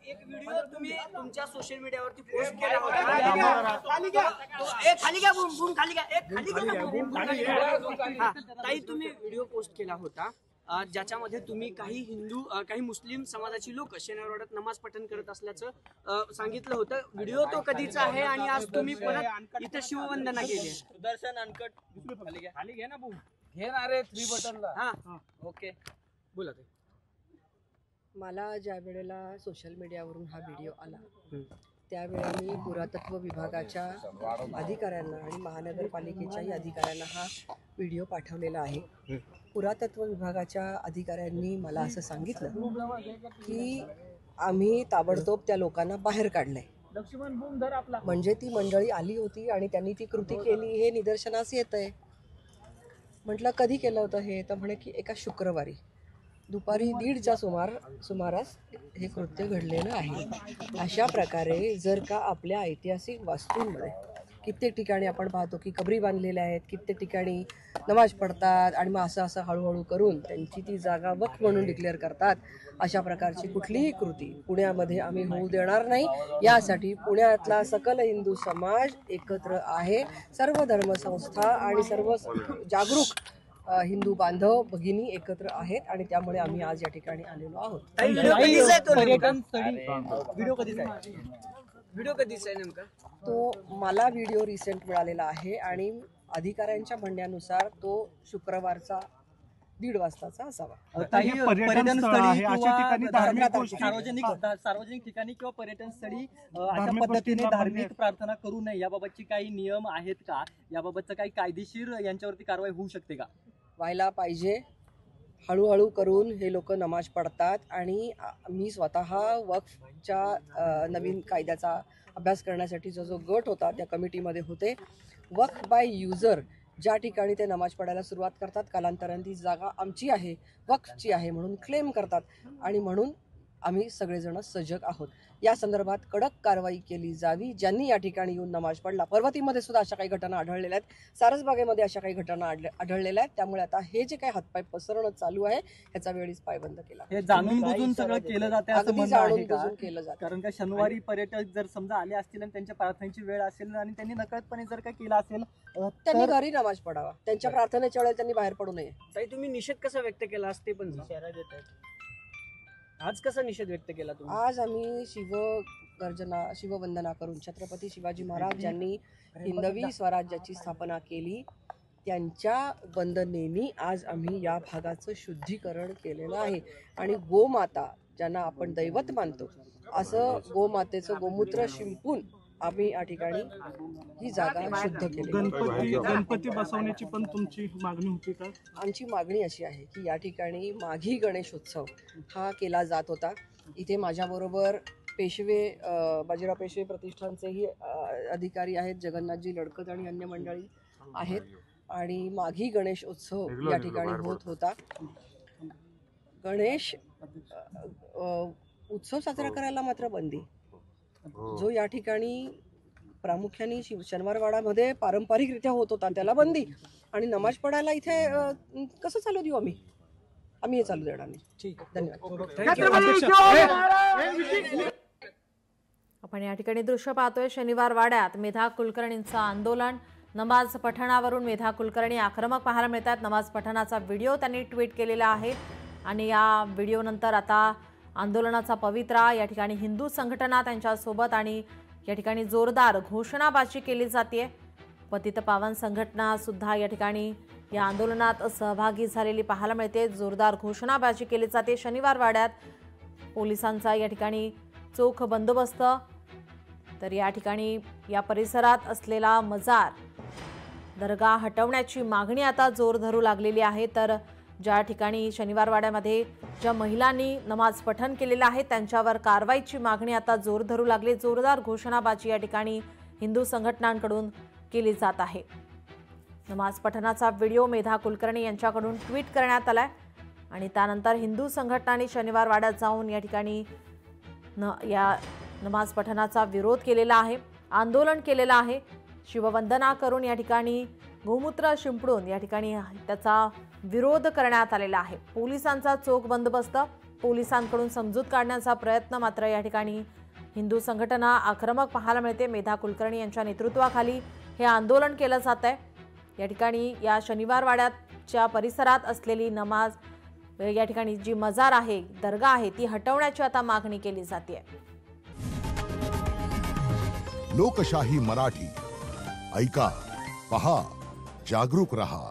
एक व्हिडिओ तुम्ही तुमच्या सोशल मीडियावरती पोस्ट केला होता। ताई तुम्ही व्हिडिओ पोस्ट केला होता ज्याच्यामध्ये तुम्ही काही हिंदू काही मुस्लिम समाजाची लोक शनिवारवाड्यात नमाज पठण करत असल्याचं सांगितलं होतं। व्हिडिओ तो कधीचा आहे आणि आज तुम्ही परत इथे शिववंदना केली। सुदर्शन अनकट खाली घे ना, घे ना रे 3 बटनला। हा ओके बोला ते। मला ज्या वेळेला सोशल मीडियावरून हा व्हिडिओ आला त्यावेळेला मी पुरातत्व विभागाच्या अधिकाऱ्यांना आणि महानगरपालिकेच्याही अधिकाऱ्यांना हा व्हिडिओ पाठवलेला आहे। पुरातत्व विभागाच्या अधिकाऱ्यांनी मला असं सांगितलं की आम्ही ताबडतोब त्या लोकांना बाहेर काढलंय। म्हणजे ती मंडळी आली होती आणि त्यांनी ती कृती केली हे निदर्शनास येत आहे। म्हटलं कधी केलं होतं हे, तर म्हणे की एका शुक्रवारी दुपारी 1:30च्या सुमारास हे कृत्य घडलेलं आहे। अशा प्रकारे जर का आपल्या ऐतिहासिक वास्तूंमध्ये कित्येक ठिकाणी आपण पाहतो की कबरी बांधलेल्या आहेत, कित्येक ठिकाणी नमाज पडतात आणि मग असं हळूहळू करून त्यांची ती जागा वक्फ म्हणून डिक्लेअर करतात। अशा प्रकारची कुठलीही कृती पुण्यामध्ये आम्ही होऊ देणार नाही। यासाठी पुण्यातला सकल हिंदू समाज एकत्र आहे। सर्व धर्मसंस्था आणि सर्व जागरूक हिंदू बांधव भगिनी एकत्र आहेत आणि त्यामुळे आम्ही आज या ठिकाणी आलेलो आहोत। व्हिडिओ कधीचा आहे नेमका? तो मला व्हिडिओ रिसेंट मिळालेला आहे आणि अधिकाऱ्यांच्या म्हणण्यानुसार तो शुक्रवारचा 1:30 वाजताचा असावा। पर्यटन स्थळी सार्वजनिक ठिकाणी किंवा पर्यटन स्थळी अशा पद्धतीने धार्मिक प्रार्थना करू नये याबाबतचे काही नियम आहेत का? याबाबतचं काही कायदेशीर यांच्यावरती कारवाई होऊ शकते का? व्हायला पाहिजे। हळूहळू करून हे लोक नमाज पडतात आणि मी स्वतः वक्फच्या नवीन कायद्याचा अभ्यास करण्यासाठी जो गट होता त्या कमिटीमध्ये होते। वक्फ बाय युजर ज्या ठिकाणी ते नमाज पडायला सुरुवात करतात कालांतराने ती जागा आमची आहे, वक्फची आहे म्हणून क्लेम करतात आणि म्हणून आम्ही सगळेजण सजग आहोत। या संदर्भात कडक कारवाई केली जावी। ज्यांनी या ठिकाणी येऊन नमाज पडला, पर्वतीमध्ये सुद्धा अशा काही घटना आढळलेल्या आहेत, सारसबागेमध्ये अशा काही घटना आढळलेल्या आहेत। त्यामुळे आता हे जे काही हातपाय पसरणं चालू आहे ह्याचा वेळीच पायबंद केला। हे जाणून बुजून सगळं केलं जाते असं म्हणणं आहे का? केलं जातं कारण का शनिवारी पर्यटक जर समजा आले असतील आणि त्यांच्या प्रार्थनेची वेळ असेल आणि त्यांनी नकळतपणे जर काही केलं असेल त्यांनी घरी नमाज पडावा, त्यांच्या प्रार्थनेच्या वेळेला त्यांनी बाहेर पडू नये। ताई तुम्ही निषेध कसा व्यक्त केला असते पण इशारा देत आहेत, आज कसा निषेध व्यक्त केला तुम्ही? आज आम्ही शिववंदना करून छत्रपती शिवाजी महाराज ज्यांनी हिंदवी स्वराज्याची स्थापना केली त्यांच्या वंदनेनी आज आम्ही या भागाचं शुद्धीकरण केलेलं आहे। आणि गोमाता ज्यांना आपण दैवत मानतो असं गोमातेचं गोमूत्र शिंपून आम्ही या ठिकाणी ही जागा शुद्ध केली। गणपती बसवण्याची पण तुमची मागणी होती का? आमची मागणी अशी आहे की या ठिकाणी माघी गणेशोत्सव हा केला जात होता। इथे माझ्याबरोबर पेशवे बाजीराव पेशवे प्रतिष्ठानचेही अधिकारी आहेत, जगन्नाथजी लडकत आणि अन्य मंडळी आहेत आणि माघी गणेश उत्सव या ठिकाणी होत होता। गणेश उत्सव साजरा करायला मात्र बंदी, जो या ठिकाणी प्रामुख्याने शनिवारवाडामध्ये पारंपरिकरित्या होत होता त्याला बंदी, आणि नमाज पडायला इथे कसं चालू देऊ आम्ही हे चालू देणार नाही। ठीक आहे, धन्यवाद। आपण या ठिकाणी दृश्य पाहतोय शनिवार वाड्यात मेधा कुलकर्णींचं आंदोलन। नमाज पठणावरून मेधा कुलकर्णी आक्रमक पाहायला मिळतात। नमाज पठणाचा व्हिडिओ त्यांनी ट्विट केलेला आहे आणि या व्हिडिओनंतर आता आंदोलनाचा पवित्रा या ठिकाणी हिंदू संघटना त्यांच्यासोबत आणि या ठिकाणी जोरदार घोषणाबाजी केली जाते। पतित पावन संघटना सुद्धा या ठिकाणी या आंदोलनात सहभागी झालेली पाहायला मिळते। जोरदार घोषणाबाजी केली जाते। शनिवार वाड्यात पोलिसांचा या ठिकाणी चोख बंदोबस्त, तर या ठिकाणी या परिसरात असलेला मजार दर्गा हटवण्याची मागणी आता जोर धरू लागलेली आहे। तर ज्या ठिकाणी शनिवार वाड्यामध्ये ज्या महिलांनी नमाज पठण केलेलं आहे त्यांच्यावर कारवाईची मागणी आता जोर धरू लागली। जोरदार घोषणाबाजी या ठिकाणी हिंदू संघटनांकडून केली जात आहे। नमाज पठणाचा व्हिडिओ मेधा कुलकर्णी यांच्याकडून ट्विट करण्यात आलाय आणि त्यानंतर हिंदू संघटनांनी शनिवार वाड्यात जाऊन या ठिकाणी या नमाज पठणाचा विरोध केलेला आहे, आंदोलन केलेलं आहे। शिववंदना करून या ठिकाणी गोमूत्र शिंपडून या ठिकाणी त्याचा विरोध करण्यात आलेला आहे। पोलिसांचा चोख बंदोबस्त, पोलिसांकडून समजूत काढण्याचा प्रयत्न मात्र या ठिकाणी हिंदू संघटना आक्रमक पाहायला मिळते। मेधा कुलकर्णी यांच्या नेतृत्वाखाली हे आंदोलन केलं जात आहे। या ठिकाणी या शनिवार वाड्याच्या परिसरात असलेली नमाज या ठिकाणी जी मजार आहे, दर्गा आहे, ती हटवण्याची आता मागणी केली जाते। लोकशाही मराठी ऐका, पहा, जागरूक रहा।